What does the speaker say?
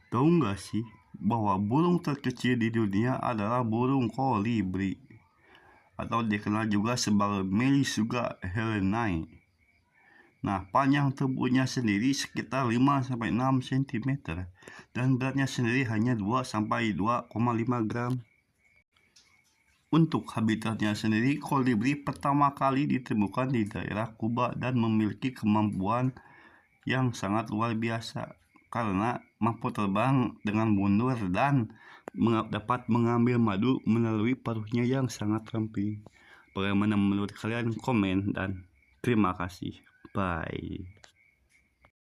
Tahu nggak sih bahwa burung terkecil di dunia adalah burung kolibri, atau dikenal juga sebagai Melissuga heleniae. Nah, panjang tubuhnya sendiri sekitar 5-6 cm dan beratnya sendiri hanya 2-2,5 gram. Untuk habitatnya sendiri, kolibri pertama kali ditemukan di daerah Kuba dan memiliki kemampuan yang sangat luar biasa karena mampu terbang dengan mundur dan dapat mengambil madu melalui paruhnya yang sangat ramping. Bagaimana menurut kalian? Komen dan terima kasih. Bye.